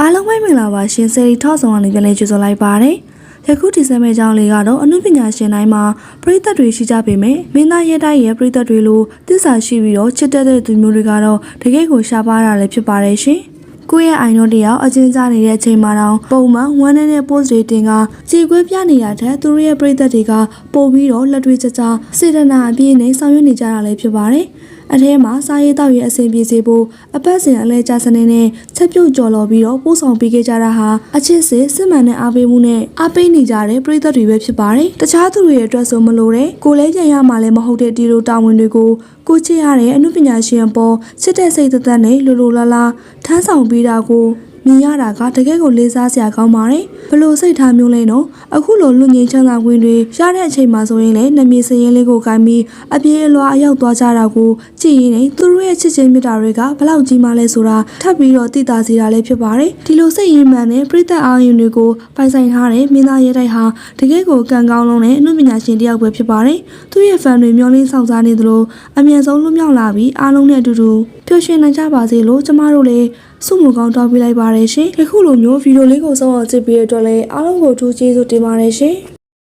အားလုံးပဲမင်္ဂလာပါရှင်ဆယ်ရီထောက်ဆောင်ကနေပြန်လည်ကြိုဆိုလိုက်ပါတယ်ယခုဒီဇင်ဘာကြောင်းလေးကတော့အမှုပညာရှင်တိုင်းမှာပရိသတ်တွေရှိကြပေမဲ့မင်းသားရဲတိုင်းရဲ့ပရိသတ်တွေလိုတစ္ဆာရှိပြီးတော့ချစ်တတ်တဲ့သူမျိုးတွေကတော့တကယ်ကိုရှားပါတာလည်းဖြစ်ပါတယ်ရှင်ကိုယ့်ရဲ့အိုင်တို့တယောက်အချင်းကြားနေတဲ့အချိန်မှာတော့ပုံမှန်ဝမ်းနဲ့ post တွေတင်ကခြေခွေးပြနေတာတဲ့သူတို့ရဲ့ပရိသတ်တွေကပို့ပြီးတော့လက်တွေ့ကြစေတနာအပြည့်နဲ့ဆောင်ရွက်နေကြတာလည်းဖြစ်ပါတယ်အထဲမှာစားရေးတောက်ရေးအဆင်ပြေစေဖို့အပတ်စဉ်အလဲကျစနေနဲ့ချက်ပြုတ်ကြော်လော်ပြီးတော့ပို့ဆောင်ပေးခဲ့ကြတာဟာအချစ်စစ်မှန်တဲ့အားပေးမှုနဲ့အားပေးနေကြတဲ့ပရိသတ်တွေပဲဖြစ်ပါတယ်။တခြားသူတွေရဲ့အတွက်ဆိုမလို့တဲ့ကိုလဲပြန်ရမှာလည်းမဟုတ်တဲ့ဒီလိုတာဝန်တွေကိုကိုချစ်ရတဲ့အမှုပညာရှင်အပေါ်ချစ်တဲ့စိတ်သက်နဲ့လိုလိုလားလားထမ်းဆောင်ပေးတာကိုမြင်ရတာကတကယ်ကိုလေးစားစရာကောင်းပါတယ်ဘလို့စိတ်ထားမျိုးလဲနော်အခုလိုလူငင်းချမ်းသာခွင့်တွေရတဲ့အချိန်မှာဆိုရင်လည်းနမည်စရင်လေးကိုကိုင်းပြီးအပြေးအလွှာအရောက်သွားကြတာကိုကြည့်ရင်သူတို့ရဲ့ချစ်ချင်းမြတ်တာတွေကဘလောက်ကြီးမှလဲဆိုတာထပ်ပြီးတော့သိတာစီတာလည်းဖြစ်ပါတယ်ဒီလိုစိတ်ရင်းမှန်တဲ့ပရိသတ်အာရုံတွေကိုပိုင်ဆိုင်ထားတဲ့မင်းသားရဲတိုက်ဟာတကယ်ကိုကံကောင်းလုံးနဲ့အမှုပညာရှင်တယောက်ပဲဖြစ်ပါတယ်သူရဲ့ fan တွေမျောလင်းဆောင်စားနေသလိုအမြန်ဆုံးလွတ်မြောက်လာပြီးအားလုံးနဲ့အတူတူပျော်ရွှင်နိုင်ကြပါစေလို့ကျမတို့လည်းစုမကောင်းတောင်းပေးလိုက်ပါတယ်ရှင်။ဒီခုလိုမျိုးဗီဒီယိုလေးကိုစောင့်အောင်ကြည့်ပေးတဲ့အတွက်လည်းအားလုံးကိုအထူးကျေးဇူးတင်ပါတယ်ရှင်။